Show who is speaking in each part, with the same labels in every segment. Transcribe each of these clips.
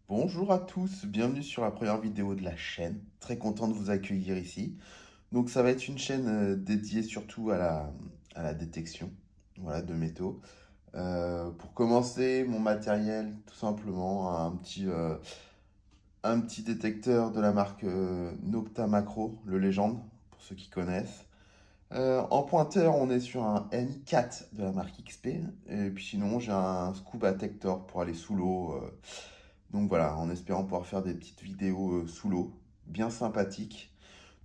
Speaker 1: Bonjour à tous, bienvenue sur la première vidéo de la chaîne. Très content de vous accueillir ici. Donc ça va être une chaîne dédiée surtout à la détection, voilà, de métaux. Pour commencer, mon matériel, tout simplement, un petit détecteur de la marque Nocta Macro, le Légende, pour ceux qui connaissent. En pointeur, on est sur un Mi4 de la marque XP. Et puis sinon, j'ai un Scuba Tector pour aller sous l'eau. Donc voilà, en espérant pouvoir faire des petites vidéos sous l'eau, bien sympathiques.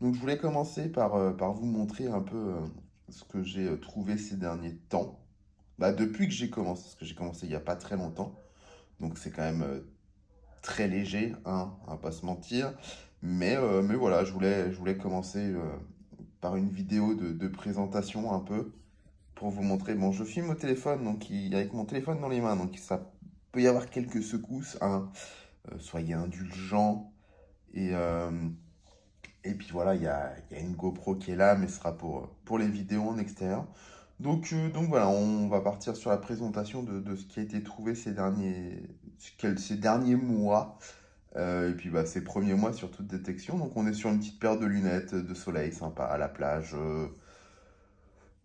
Speaker 1: Donc je voulais commencer par vous montrer un peu ce que j'ai trouvé ces derniers temps. Bah, depuis que j'ai commencé, parce que j'ai commencé il n'y a pas très longtemps. Donc c'est quand même très léger, hein, on va pas se mentir. Mais voilà, je voulais commencer par une vidéo de présentation un peu pour vous montrer. Bon, je filme au téléphone, avec mon téléphone dans les mains, donc ça peut y avoir quelques secousses, hein. Soyez indulgents. Et, euh, et puis voilà, il y a une GoPro qui est là, mais ce sera pour les vidéos en extérieur. Donc voilà, on va partir sur la présentation de ce qui a été trouvé ces derniers mois. Et puis bah, ces premiers mois surtout de détection. Donc on est sur une petite paire de lunettes de soleil sympa à la plage.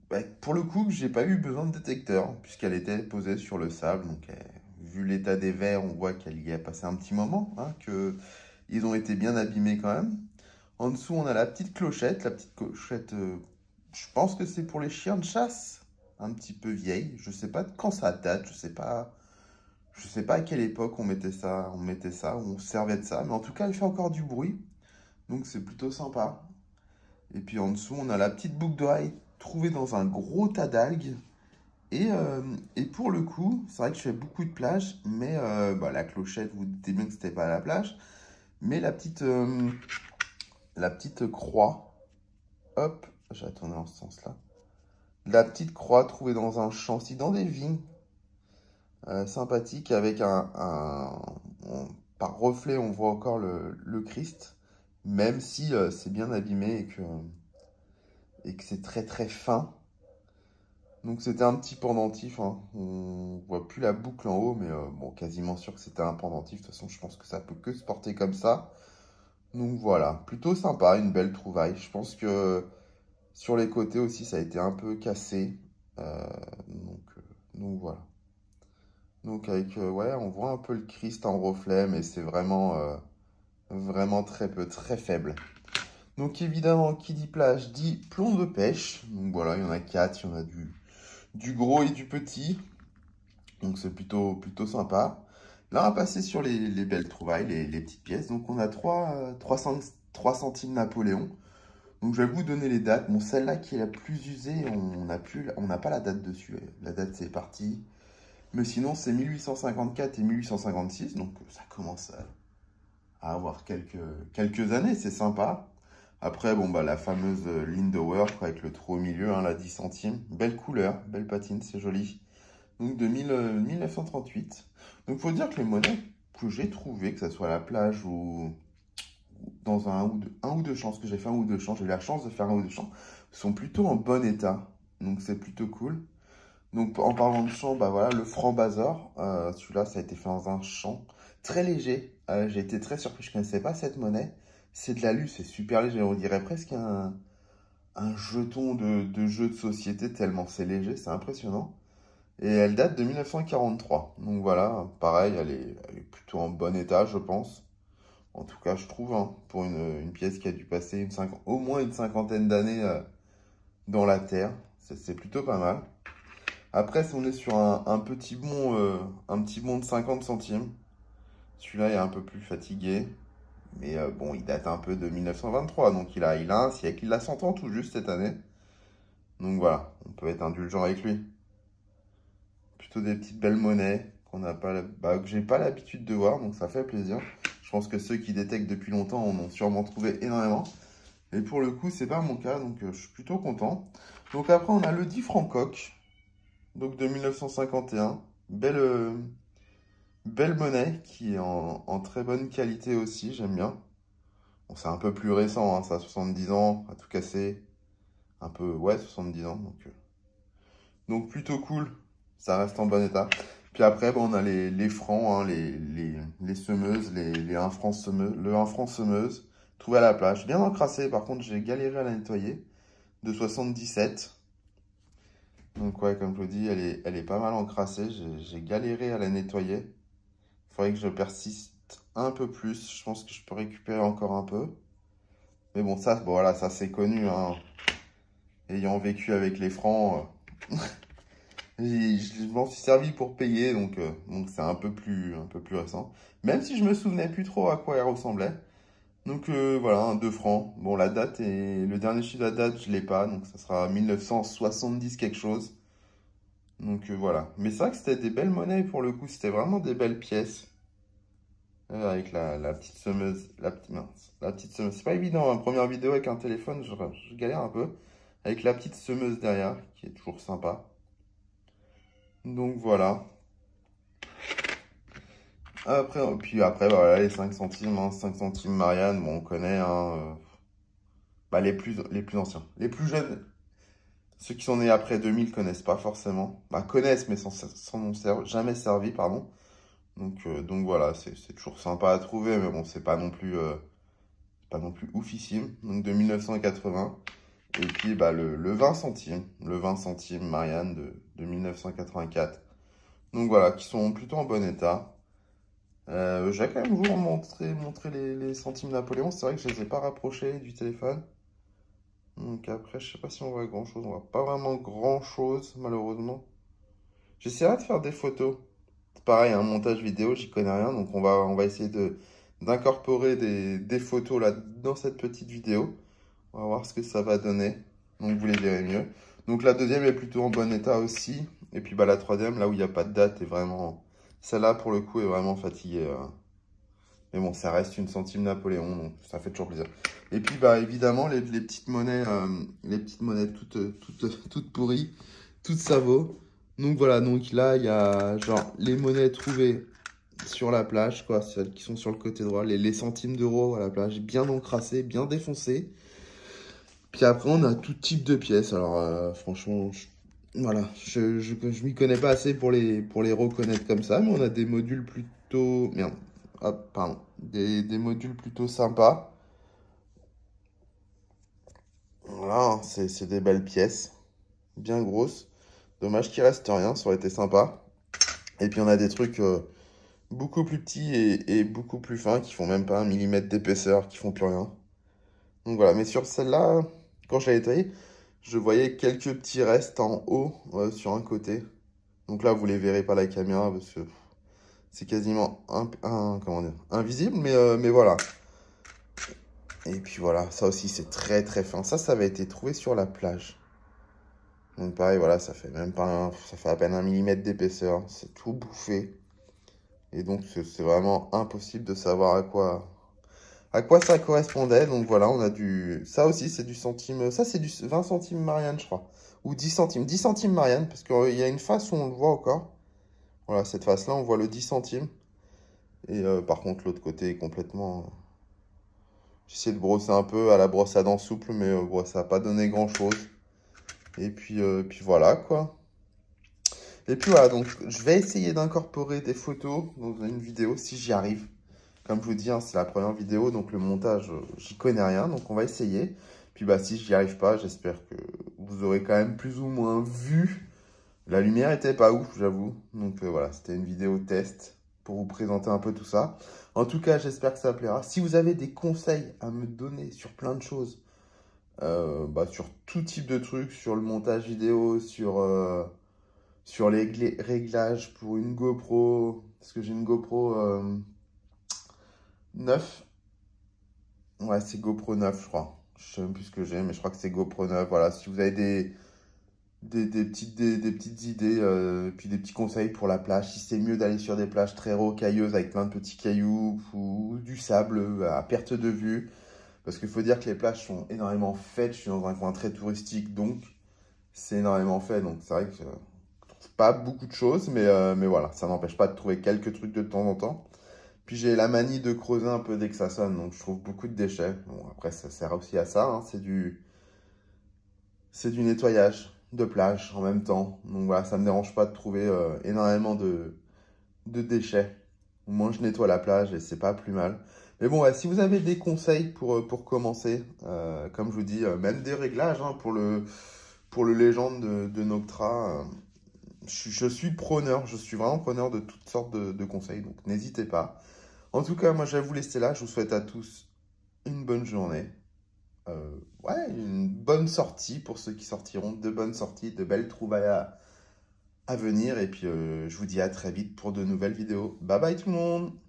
Speaker 1: Bah, pour le coup, j'ai pas eu besoin de détecteur, puisqu'elle était posée sur le sable. Vu l'état des verres, on voit qu'elle y a passé un petit moment, hein, que ils ont été bien abîmés quand même. En dessous, on a la petite clochette. La petite clochette, je pense que c'est pour les chiens de chasse, un petit peu vieille. Je sais pas de quand ça date, je sais pas à quelle époque ou on se servait de ça. Mais en tout cas, elle fait encore du bruit, donc c'est plutôt sympa. Et puis en dessous, on a la petite boucle d'oreille trouvée dans un gros tas d'algues. Et pour le coup, c'est vrai que je fais beaucoup de plage, mais bah, la clochette, vous vous doutez bien que c'était pas à la plage. Mais la petite croix, hop, j'ai tourné dans ce sens-là. La petite croix trouvée dans un champ, aussi dans des vignes, sympathique, avec par reflet, on voit encore le Christ, même si c'est bien abîmé et que c'est très très fin. Donc c'était un petit pendentif, hein. On voit plus la boucle en haut, mais bon, quasiment sûr que c'était un pendentif. De toute façon, je pense que ça peut que se porter comme ça. Donc voilà, plutôt sympa, une belle trouvaille. Je pense que sur les côtés aussi, ça a été un peu cassé. Euh, donc voilà. Ouais, on voit un peu le Christ en reflet, mais c'est vraiment très peu, très faible. Donc évidemment, qui dit plage dit plomb de pêche. Donc voilà, il y en a quatre, il y en a du gros et du petit. Donc c'est plutôt sympa. Là, on va passer sur les belles trouvailles, les petites pièces. Donc on a 3 centimes Napoléon. Donc je vais vous donner les dates. Bon, celle-là qui est la plus usée, on n'a pas la date dessus. La date c'est parti. Mais sinon c'est 1854 et 1856. Donc ça commence à avoir quelques années, c'est sympa. Après, bon, bah, la fameuse Lindauer, quoi, avec le trou au milieu, hein, la 10 centimes. Belle couleur, belle patine, c'est joli. Donc de 1938. Donc faut dire que les monnaies que j'ai trouvées, que ce soit à la plage ou dans un ou deux champs, parce que j'ai fait un ou deux champs, j'ai eu la chance de faire un ou deux champs, sont plutôt en bon état. Donc c'est plutôt cool. Donc en parlant de champ, bah voilà, le franc-bazar, celui-là ça a été fait dans un champ très léger. J'ai été très surpris, je ne connaissais pas cette monnaie. C'est de l'alu, c'est super léger, on dirait presque un jeton de jeu de société tellement c'est léger, c'est impressionnant. Et elle date de 1943. Donc voilà, pareil, elle est plutôt en bon état, je pense. En tout cas, je trouve, hein, pour une pièce qui a dû passer au moins une cinquantaine d'années dans la terre. C'est plutôt pas mal. Après, si on est sur un petit bon de 50 centimes. Celui-là est un peu plus fatigué. Mais bon, il date un peu de 1923. Donc il a un siècle. Il a 100 ans tout juste cette année. Donc voilà, on peut être indulgent avec lui. Plutôt des petites belles monnaies que j'ai pas l'habitude de voir, donc ça fait plaisir. Je pense que ceux qui détectent depuis longtemps en ont sûrement trouvé énormément. Et pour le coup, c'est pas mon cas, donc je suis plutôt content. Donc après, on a le 10 Francoq, donc de 1951. Belle monnaie qui est en très bonne qualité aussi, j'aime bien. Bon, c'est un peu plus récent, hein, ça a 70 ans, à tout casser. Un peu, ouais, 70 ans, donc plutôt cool. Ça reste en bon état. Puis après, bon, on a les francs, hein, les semeuses, les 1 franc semeuse, le 1 franc semeuse, trouvé à la plage. Bien encrassé, par contre, j'ai galéré à la nettoyer, de 77. Donc ouais, comme je vous dis, elle est pas mal encrassée, j'ai galéré à la nettoyer. Il faudrait que je persiste un peu plus, je pense que je peux récupérer encore un peu. Mais bon, ça, bon, voilà, ça c'est connu, hein. Ayant vécu avec les francs, je m'en suis servi pour payer, donc c'est un peu plus récent. Même si je me souvenais plus trop à quoi elle ressemblait. Donc voilà, un 2 francs. Bon, la date et le dernier chiffre de la date, je l'ai pas, donc ça sera 1970 quelque chose. Donc voilà. Mais c'est vrai que c'était des belles monnaies pour le coup, c'était vraiment des belles pièces. Avec la petite semeuse, mince, la petite semeuse. C'est pas évident, hein. Première vidéo avec un téléphone, je galère un peu. Avec la petite semeuse derrière, qui est toujours sympa. Donc voilà. Puis après, bah, voilà, les 5 centimes, hein, 5 centimes Marianne, bon, on connaît, hein, bah, les plus anciens. Les plus jeunes, ceux qui sont nés après 2000 connaissent pas forcément. Bah, connaissent, mais s'en ont jamais servi, pardon. Donc voilà, c'est toujours sympa à trouver, mais bon, c'est pas non plus oufissime. Donc de 1980. Et puis bah, le 20 centimes, le 20 centimes Marianne de 1984. Donc voilà, qui sont plutôt en bon état. Je vais quand même vous montrer les centimes Napoléon. C'est vrai que je les ai pas rapprochés du téléphone. Donc après, je sais pas si on voit grand-chose. On voit pas vraiment grand-chose, malheureusement. J'essaierai de faire des photos. C'est pareil, un montage vidéo, j'y connais rien. Donc on va essayer d'incorporer des photos là dans cette petite vidéo. On va voir ce que ça va donner. Donc vous les verrez mieux. Donc la deuxième est plutôt en bon état aussi. Et puis bah, la troisième, là où il n'y a pas de date, est vraiment... Celle-là, pour le coup, est vraiment fatiguée. Mais bon, ça reste une centime Napoléon, donc ça fait toujours plaisir. Et puis bah évidemment, les petites monnaies toutes pourries, toutes savots. Donc voilà, donc là, il y a genre les monnaies trouvées sur la plage, quoi, celles qui sont sur le côté droit, les centimes d'euros à la plage, bien encrassées, bien défoncées. Puis après, on a tout type de pièces. Alors, franchement, voilà, je m'y connais pas assez pour les reconnaître comme ça, mais on a des modules plutôt... Merde, hop, pardon. Des modules plutôt sympas. Voilà, c'est des belles pièces, bien grosses. Dommage qu'il reste rien, ça aurait été sympa. Et puis, on a des trucs beaucoup plus petits et beaucoup plus fins, qui font même pas 1 mm d'épaisseur, qui font plus rien. Donc voilà, mais sur celle-là, quand je l'ai nettoyée, je voyais quelques petits restes en haut sur un côté. Donc là, vous les verrez pas à la caméra parce que c'est quasiment comment dire, invisible, mais voilà. Et puis voilà, ça aussi c'est très très fin. Ça avait été trouvé sur la plage. Donc pareil, voilà, ça fait même pas ça fait à peine 1 mm d'épaisseur. C'est tout bouffé. Et donc c'est vraiment impossible de savoir à quoi ça correspondait. Donc voilà, on a ça aussi, c'est du centime. Ça, c'est du 20 centimes Marianne, je crois. Ou 10 centimes. 10 centimes Marianne, parce qu'il y a une face où on le voit encore. Voilà, cette face-là, on voit le 10 centimes. Et par contre, l'autre côté est complètement... J'essaie de brosser un peu à la brosse à dents souple, mais bon, ça n'a pas donné grand-chose. Et puis voilà, quoi. Et puis voilà, donc je vais essayer d'incorporer des photos dans une vidéo si j'y arrive. Comme je vous dis, hein, c'est la première vidéo, donc le montage, j'y connais rien, donc on va essayer. Puis bah si j'y arrive pas, j'espère que vous aurez quand même plus ou moins vu. La lumière était pas ouf, j'avoue. Donc voilà, c'était une vidéo test pour vous présenter un peu tout ça. En tout cas, j'espère que ça plaira. Si vous avez des conseils à me donner sur plein de choses, sur tout type de trucs, sur le montage vidéo, sur les réglages pour une GoPro, parce que j'ai une GoPro 9. Ouais, c'est GoPro 9, je crois. Je sais même plus ce que j'ai, mais je crois que c'est GoPro 9. Voilà, si vous avez des petites idées, puis des petits conseils pour la plage, si c'est mieux d'aller sur des plages très rocailleuses avec plein de petits cailloux ou du sable à perte de vue. Parce qu'il faut dire que les plages sont énormément faites. Je suis dans un coin très touristique, donc c'est énormément fait. Donc c'est vrai que je trouve pas beaucoup de choses, mais voilà, ça n'empêche pas de trouver quelques trucs de temps en temps. Puis j'ai la manie de creuser un peu dès que ça sonne, donc je trouve beaucoup de déchets. Bon, après, ça sert aussi à ça, hein, c'est du nettoyage de plage en même temps. Donc voilà, ça me dérange pas de trouver énormément de déchets. Au moins, je nettoie la plage et c'est pas plus mal. Mais bon, ouais, si vous avez des conseils pour commencer, comme je vous dis, même des réglages hein, pour le légende de Noctra, je suis preneur, je suis vraiment preneur de toutes sortes de conseils, donc n'hésitez pas. En tout cas, moi, je vais vous laisser là. Je vous souhaite à tous une bonne journée. Ouais, une bonne sortie pour ceux qui sortiront, de bonnes sorties, de belles trouvailles à venir. Et puis, je vous dis à très vite pour de nouvelles vidéos. Bye bye tout le monde!